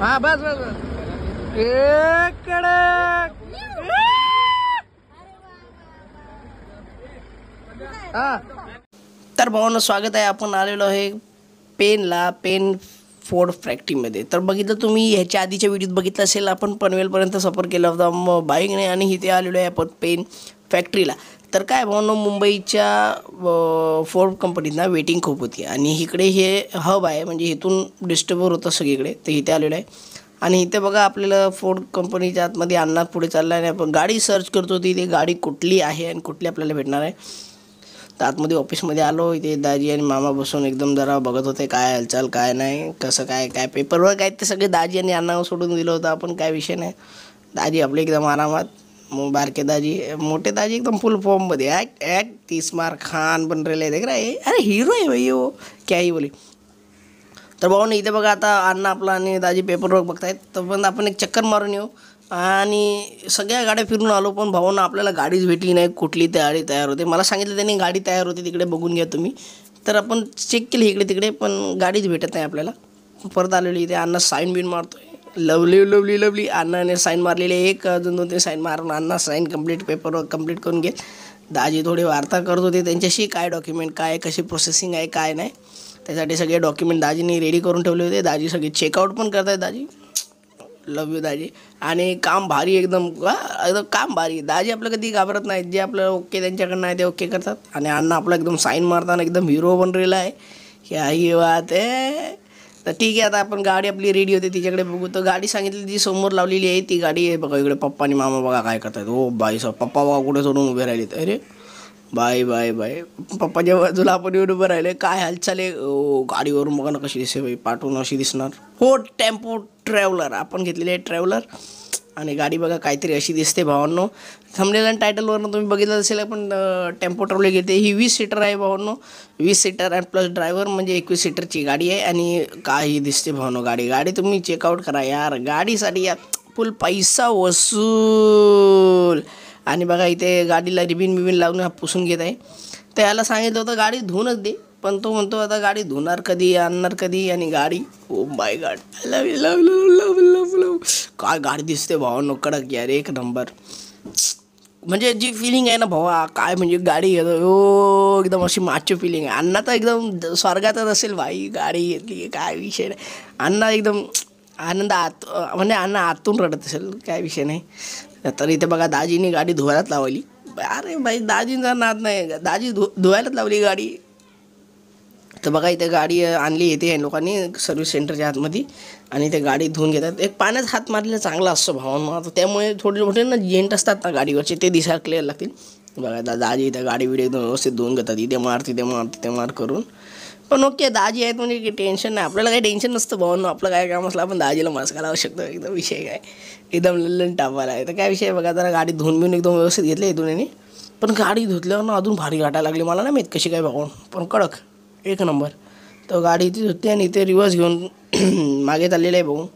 हा बस बस एक कडक हा. तर भावांनो स्वागत आहे. आपण आलेलो आहे पेन फोर्ड फॅक्टरीमध्ये. तर बघितलं तुम्ही ह्याच्या आधीच्या व्हिडिओत बघितलं असेल, आपण पनवेलपर्यंत सफर केला होता बाईकने आणि इथे आलेलो आहे आपण पेन फॅक्टरीला. तर काय भावांनो, मुंबईच्या फोर्ड कंपनीत वेटिंग खूप होती आणि इकडे हे हब आहे, म्हणजे इथून डिस्ट्रीब्युटर होतं सगळीकडे. तर इथे आलेलो आहे आणि इथे बघा आपल्याला फोर्ड कंपनीच्या आतमध्ये आणणार पुढे चालला आहे. आपण गाडी सर्च करतो होती, ती गाडी कुठली आहे आणि कुठली आपल्याला भेटणार आहे. तर आतमध्ये ऑफिसमध्ये आलो. इथे दाजी आणि मामा बसून एकदम जरा बघत होते काय हालचाल काय नाही, कसं काय पेपरवर काय ते सगळे दाजी आणि अण्णावर सोडून दिलं होतं. आपण काय विषय नाही, दाजी आपले एकदम आरामात. बारके दाजी, मोठे दाजी एकदम फुल फॉर्ममध्ये. ॲक्ट 30 मार खान बन रहे देख रहा है, अरे हीरो आहे भाई वो, क्या ही बोले. तर भाऊ इथे बघा आता अण्णा आपला आणि दाजी पेपरवर्क बघतायत. तर पण आपण एक चक्कर मारून येऊ. आणि सगळ्या गाड्या फिरून आलो, पण भाऊंना आपल्याला गाडीच भेटली नाही. कुठली गाडी तयार होते मला सांगितलं त्यांनी, गाडी तयार होते तिकडे बघून घ्या तुम्ही. तर आपण चेक केली इकडे तिकडे, पण गाडीच भेटत नाही आपल्याला. परत आलेली इथे अण्णा साईन बिन मारतोय. लवली अण्णाने साईन मारलेली, एक अजून 2-3 साईन मारून अण्णा साईन कंप्लीट, पेपरवर्क कंप्लीट करून घेत. दाजी थोडी वार्ता करत होते त्यांच्याशी, काय डॉक्युमेंट काय कशी प्रोसेसिंग आहे काय नाही. त्यासाठी सगळे डॉक्युमेंट दाजीने रेडी करून ठेवले होते. दाजी सगळे चेकआउट पण करत आहेत. दाजी लव यू दाजी. आणि काम भारी एकदम काम भारी. दाजी आपलं कधी घाबरत नाहीत, जे आपलं ओके त्यांच्याकडनं आहे ते ओके करतात. आणि अण्णा आपला एकदम साईन मारताना एकदम हिरो बनलेला आहे. क्या ही बात आहे. तर ठीक आहे, आता आपण गाडी आपली रेडी होते तिच्याकडे बघू. तर गाडी सांगितली जी समोर लावलेली आहे ती गाडी आहे बघा. इकडे पप्पा आणि मामा बघा काय करतात. ओ बाई साहेब, पप्पा बघा कुठे सोडून उभे राहिले. अरे बाय पप्पाच्या बाजूला आपण येऊन उभं राहिले. काय हालचाल आहे. गाडीवरून बघा ना कशी दिसते बाई, पाठवून अशी दिसणार. हो टेम्पो ट्रॅव्हलर आपण घेतलेली आहे, ट्रॅव्हलर. आणि गाडी बघा काहीतरी अशी दिसते भावांनो. थंबनेल आणि टायटलवरनं तुम्ही बघितलं असेल, पण टेम्पो ट्रॅव्हलर घेते. ही 20 सीटर आहे भावांनो, 20 सीटर आणि प्लस ड्रायव्हर म्हणजे 21 सीटरची गाडी आहे. आणि काही दिसते भावांनो गाडी तुम्ही चेकआउट करा यार. गाडीसाठी या फुल पैसा वसूल. आणि बघा इथे गाडीला रिबिन लावून हा पुसून घेत आहे. तर याला सांगितलं होतं गाडी धुवूनच दे, पण तो म्हणतो आता गाडी धुणार कधी, आणणार कधी. आणि गाडी ओ माय गॉड, लव काय गाडी दिसते भावांनो, कडक यार, एक नंबर. म्हणजे जी फिलिंग आहे ना भावा, काय म्हणजे गाडी घेतो एकदम अशी माचो फिलिंग आहे. अण्णा तर एकदम स्वर्गातच असेल भाई, गाडी घेतली काय विषय नाही. अण्णा एकदम आनंद म्हणजे अण्णा आतून रडत असेल, काय विषय नाही. तर इथे बघा दाजीने गाडी धुवायलाच लावली. अरे बाई दाजींचा नाद नाही, दाजी धुवायलाच लावली गाडी. तर बघा इथे गाडी आणली येते लोकांनी सर्व्हिस सेंटरच्या आतमध्ये आणि ते गाडी धुवून घेतात. एक पाण्यात हात मारलेला चांगला असतो भावांनो. आता त्यामुळे थोडे मोठे ना जेंट असतात ना गाडीवरचे, ते दिसायला क्लिअर लागतील. बघा दाजी इथे गाडी एकदम व्यवस्थित धुवून घेतात. इथे मार करून. पण ओके दाजी आहेत म्हणजे टेन्शन नाही, आपल्याला काही टेन्शन नसतं भावांनो. आपलं काय काम असलं आपण दाजीला मस्का लावू शकतो. एकदम विषय काय एकदम लल्लन टापाला आहे. तर काय विषय बघा, जरा गाडी धुवून एकदम व्यवस्थित घेतली इथून यांनी. पण गाडी धुतल्यावर ना अजून भारी गाठायला लागली. मला नाही माहीत कशी काय भाऊन, पण कडक एक नंबर. तर गाडी इथे धुतली आणि इथे रिवर्स घेऊन मागे चाललेलं आहे भाऊ.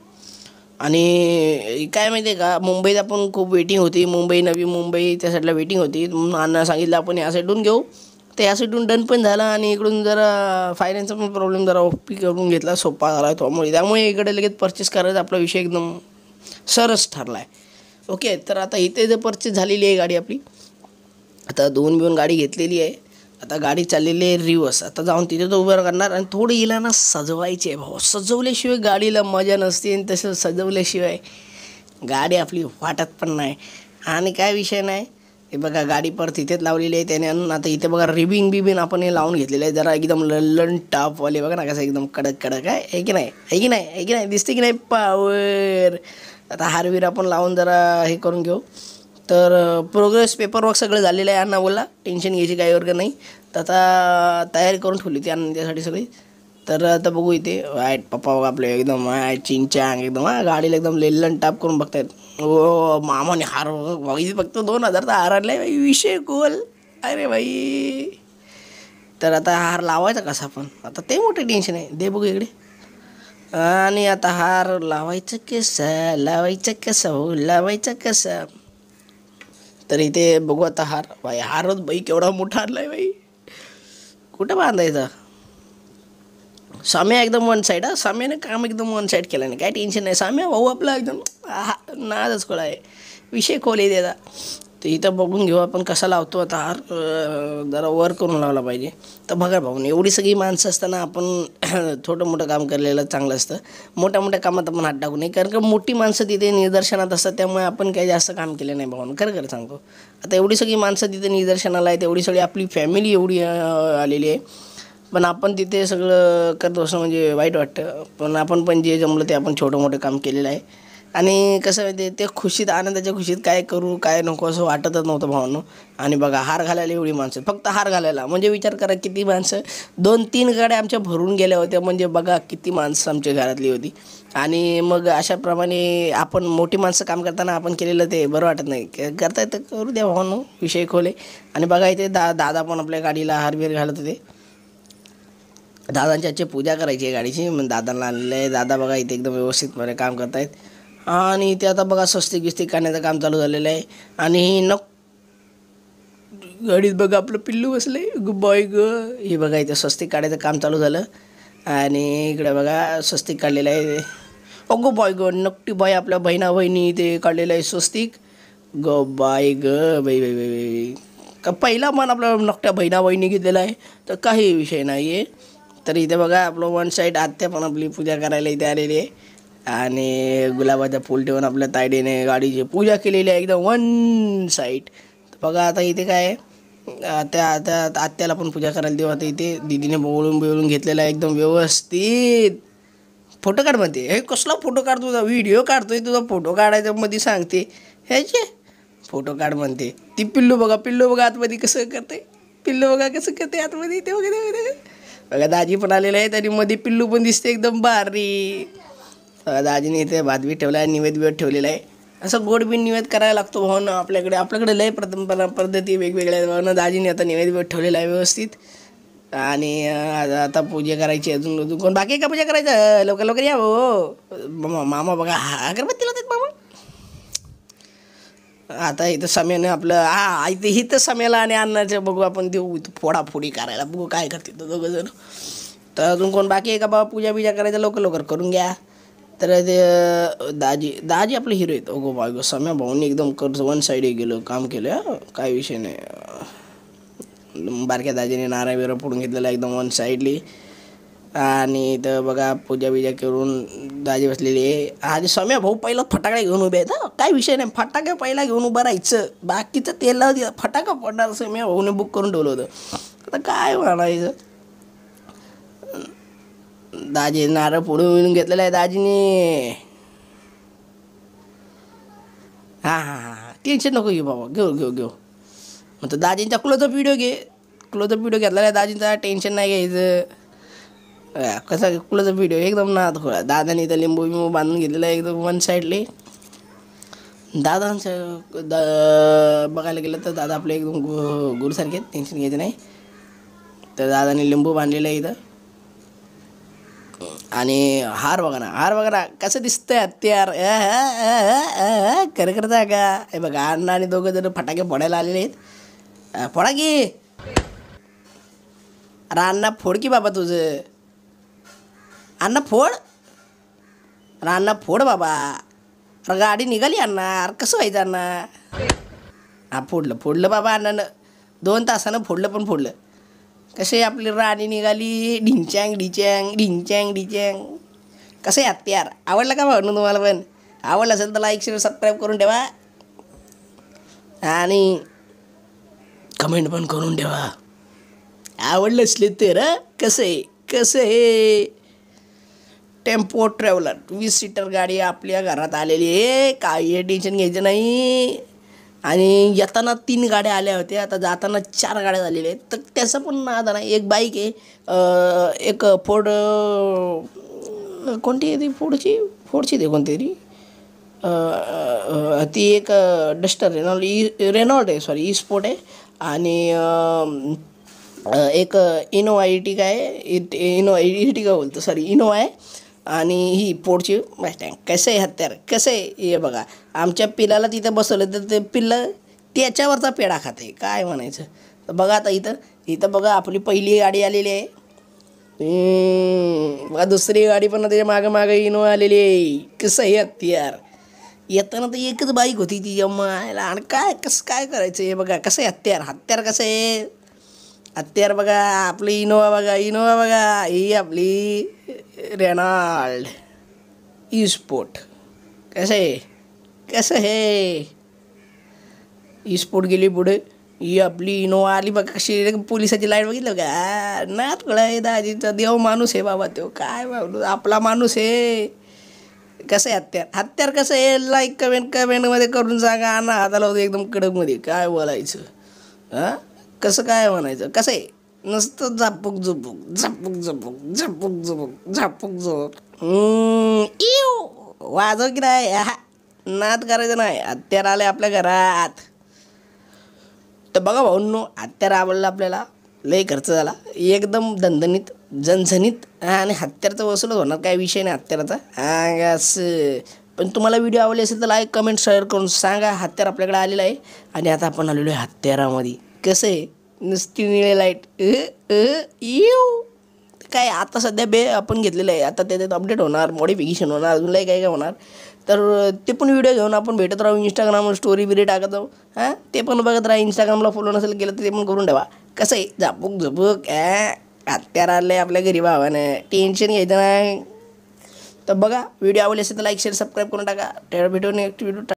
आणि काय माहिती आहे का, मुंबईत आपण खूप वेटिंग होती, नवी मुंबई त्या साईडला वेटिंग होती. म्हणून अण्णा सांगितलं आपण या साईडून घेऊ. तर या साईडून डन पण झाला आणि इकडून जरा फायनान्सचा पण प्रॉब्लेम जरा ओपी करून घेतला, सोपा झाला आहे. त्यामुळे इकडे लगेच परचेस करायचा आपला विषय एकदम सरस ठरला आहे. ओके, तर आता इथे जर परचेस झालेली आहे गाडी आपली, आता धुवून गाडी घेतलेली आहे. आता गाडी चाललेली आहे रिवर्स. आता जाऊन तिथे तो उभं करणार आणि थोडी हिला ना सजवायची आहे भाऊ. सजवल्याशिवाय गाडीला मजा नसते आणि तसं सजवल्याशिवाय गाडी आपली वाटत पण नाही. आणि काय विषय नाही, हे बघा गाडी परत इथेच लावलेली आहे त्याने आणून. आता इथे बघा रिबिन आपण हे लावून घेतलेलं आहे, जरा एकदम लल्लन टॉपवाले बघा ना, कसं एकदम कडक आहे की नाही दिसते की नाही पावर. आता हारवीर आपण लावून जरा हे करून घेऊ. तर प्रोग्रेस पेपरवर्क सगळं झालेलं आहे. अण्णा बोला टेन्शन घ्यायची काही वर्ग नाही. तर आता तयारी करून ठेवली ती अण्णा त्यासाठी सगळी. तर आता बघू इथे पप्पा बघा आपले एकदम चिंचांग एकदम गाडीला एकदम लेल्लन टाप करून बघतायत. ओ मामाने हार फक्त 2000चा हार आणलाय बाई, विषय गोल. अरे बाई, तर आता हार लावायचा कसा पण, आता ते मोठे टेन्शन आहे. दे बघू इकडे. आणि आता हार लावायचं कसं. तर इथे बघू आता हारच बाई केवढा मोठा आणलाय बाई, कुठं बांधायचा. साम्या एकदम वन साईड. साम्याने काम एकदम वन साईड केलं नाही, काय टेन्शन नाही. साम्या भाऊ आपला एकदम नादच खोळा आहे, विषय खोल आहे त्याचा. तर इथं बघून घेऊ आपण कसा लावतो आता हार. जरा वर करून लावला पाहिजे. तर बघा भाऊ, एवढी सगळी माणसं असताना आपण छोटं मोठं काम करलेलं चांगलं असतं. मोठ्या मोठ्या कामात आपण हात टाकू नये, कारण का मोठी माणसं तिथे निदर्शनात असतात. त्यामुळे आपण काही जास्त काम केलं नाही भाऊ, खरं सांगतो. आता एवढी सगळी माणसं तिथे निदर्शनाला आहेत, एवढी सगळी आपली फॅमिली एवढी आलेली आहे, पण आपण तिथे सगळं करतो असं म्हणजे वाईट वाटतं. पण आपण पण जे जमलं ते आपण छोटं मोठं काम केलेलं आहे. आणि कसं माहिती ते खुशीत, आनंदाच्या खुशीत काय करू काय नको असं वाटतच नव्हतं भावांनो. आणि बघा हार घालायला एवढी माणसं, फक्त हार घालायला म्हणजे विचार करा किती माणसं. 2-3 गाड्या आमच्या भरून गेल्या होत्या, म्हणजे बघा किती माणसं आमच्या घरातली होती. आणि मग अशाप्रमाणे आपण मोठी माणसं काम करताना आपण केलेलं ते बरं वाटत नाही. करता येतं करू द्या भावांनो, विषय खोले. आणि बघा इथे दादा पण आपल्या गाडीला हारबीर घालत होते. दादांची आजची पूजा करायची आहे गाडीची, मग दादांना आणलेलं आहे. दादा बघा इथे एकदम व्यवस्थितपणे काम करतायत. आणि इथे आता बघा स्वस्तिक गिस्तिक काढण्याचं काम चालू झालेलं आहे. आणि गाडीत बघा आपलं पिल्लू बसले ग बॉय ग. हे बघा इथे स्वस्तिक काढायचं काम चालू झालं. आणि इकडे बघा स्वस्तिक काढलेलं आहे. अगो बॉय ग, नक्की बाय आपल्या बहिणा बहिणी इथे काढलेलं आहे स्वस्तिक. ग बाय ग बाई बाई बाई का पहिला मन आपल्या नकट्या बहिणा बहिणी घेतलेला आहे, तर काही विषय नाही आहे. तर इथे बघा आपलं वन साईड आत्या पण आपली पूजा करायला इथे आलेली आहे. आणि गुलाबाचा फूल ठेवून आपल्या तायडीने गाडीची पूजा केलेली आहे एकदम वन साईड. बघा आता इथे काय आत्याला पण पूजा करायला देऊ. आता इथे दीदीने बोलून घेतलेला आहे एकदम व्यवस्थित. फोटो काढ म्हणते, हे कसला फोटो काढ, तुझा व्हिडिओ काढतोय, तुझा फोटो काढायचा मध्ये सांगते ह्याचे फोटो काढ म्हणते. ती पिल्लू बघा आतमध्ये कसं करते, पिल्लू बघा कसं करते आतमध्ये. ते बघा बघा दाजी पण आलेलं आहे, तरी मध्ये पिल्लू पण दिसते एकदम भारी. दाजीने इथे भात बी ठेवला आहे, निवेद बी ठेवलेला आहे. असं गोड बी निवेद करायला लागतो भाऊ ना. आपल्याकडे लय पद्धती वेगवेगळ्या आहेत भाऊ ना. दाजीने आता निवेद बी ठेवलेला आहे व्यवस्थित. आणि आता पूजा करायची अजून कोण बाकी का पूजा करायचं, लवकर या हो मामा. बघा अगरबत्ती लावतात मामा. आता इथं सम्याने आपलं इथे इथं सम्याला आणि अन्नाचं बघू आपण देऊ फोडाफोडी करायला, बघू काय करते तो दोघं जण. तर अजून कोण बाकी आहे का बाबा पूजा बिजा करायचं, लवकर करून घ्या. तर ते दाजी आपले हिरो आहेत. अगो बाय सम्या भाऊनी एकदम कर्ज वन साईड गेलं काम केलं, काय विषय नाही. बारक्या दाजीने नारळ बिरळ फोडून घेतलेला एकदम वन साईडली. आणि इथं बघा पूजा बिजा करून दाजी बसलेली आहे. आणि सम्या भाऊ पहिला फटाकडे घेऊन उभे आहेत. काय विषय नाही, फटाके पहिला घेऊन उभं राहायचं, बाकीचं तेल फटाका पडणार. सम्या भाऊने बुक करून ठेवलं होतं. आता काय म्हणायचं, दाजी नारळ फोडून घेतलेला आहे दाजीने. हां टेन्शन नको घेऊ बाबा, घेऊ मग तर दाजींचा क्लोजअप व्हिडिओ घेतलेला आहे दाजींचा, टेन्शन नाही घ्यायचं. कसा क्लोजअप व्हिडिओ एकदम ना थोडा. दादाने इथं लिंबू बिंबू बांधून घेतलेला आहे एकदम वन साईडले. दादांचं बघायला गेलं तर दादा आपले एकदम गुरुसारखे, टेन्शन घ्यायचं नाही. तर दादाने लिंबू बांधलेलं आहे इथं. आणि हार बघा ना कसं दिसतंय हत्यार करता का. हे बघा अण्णा आणि दोघं जण फटाके फोडायला आलेले आहेत. फोडा की अरे अण्णा, फोड की बाबा तुझं. अण्णा फोड, अरे अण्णा फोड बाबा. अरे गाडी निघाली अण्णा, अरे कसं व्हायचं अण्णा. हा फोडलं बाबा अण्णानं, 2 तासानं फोडलं. कसे आपली राणी निघाली, ढिंचॅंग. कसं आहे हत्यार, आवडलं का भाऊ तुम्हाला? पण आवडलं असेल तर लाईक शेअर सबस्क्राईब करून ठेवा आणि कमेंट पण करून ठेवा. आवडलं असले तर. कसं आहे टेम्पो ट्रॅव्हलर 20 सीटर गाडी आपल्या घरात आलेली आहे, काही टेन्शन घ्यायचं नाही. आणि येताना 3 गाड्या आल्या होत्या, आता जाताना 4 गाड्या झालेल्या आहेत. तर त्याचं पण नाद नाही. एक बाईक आहे, एक फोर्ड, कोणती आहे ती फोर्डची ते कोणती तरी ती एक डस्टर रेनॉल्ड आहे, सॉरी स्पोर्ट आहे. आणि एक इनोवा इर्टिगा आहे, इर्टिगा बोलतो सॉरी, इनोवा आहे. आणि ही पोडची मस्टँग. कसं आहे हत्यार, कसं आहे हे बघा. आमच्या पिलाला तिथं बसवलं तर ते पिल्लं त्याच्यावरचा पेढा खाते, काय म्हणायचं. तर बघा आता इथं बघा आपली पहिली गाडी आलेली आहे. मग दुसरी गाडी पण त्याच्या मागं मागं इनोवा आलेली आहे. कसं आहे हत्यार येताना तर एकच बाईक होती ती जमायला आणि काय कसं काय करायचं हे बघा कसं आहे हत्यार हत्यार कसं आहे हत्यार बघा आपली इनोवा बघा ही आपली रेनॉल्ड ई-स्पोर्ट कसं आहे ई-स्पोर्ट गेली पुढे ही आपली इनोवा आली बघा कशी पोलिसाची लाईट बघितलं का नात कळा दाजीचा देव माणूस आहे बाबा तो काय बाबा आपला माणूस आहे कसं आहे हत्यार कसं आहे लाईक कमेंटमध्ये करून सांगा आणा हाताला होतं एकदम कडकमध्ये काय बोलायचं हां कसं काय म्हणायचं कसं आहे नुसतं झापूक वाजव की नाही नाद करायचं नाही हत्यार आले आपल्या घरात तर बघा भाऊंनो हत्यार आवडलं आपल्याला लय खर्च झाला एकदम दणदणीत झणझणीत आणि हत्यारचं वसूलच होणार काय विषय नाही हत्याराचा हां असं पण तुम्हाला व्हिडिओ आवडले असेल तर लाईक कमेंट शेअर करून सांगा हत्यार आपल्याकडे आलेलं आहे आणि आता आपण आलेलो आहे हत्यारामध्ये कसं आहे नुसती निळे लाईट काय आता सध्या आपण घेतलेलं आहे आता त्याच्यात अपडेट होणार मॉडिफिकेशन होणार अजून काय काय होणार तर ते पण व्हिडिओ घेऊन आपण भेटत राहू इंस्टाग्रामवर स्टोरी बिरी टाकत जाऊ हां ते पण बघत राहा इंस्टाग्रामला फॉलो नसेल केलं तर ते पण करून ठेवा कसं आहे झापूक हत्यार आलं आहे आपल्या घरी भावानं टेन्शन घ्यायचं नाही तर बघा व्हिडिओ आवडले असेल तर लाईक शेअर सबस्क्राईब करून टाका भेटून एक व्हिडिओ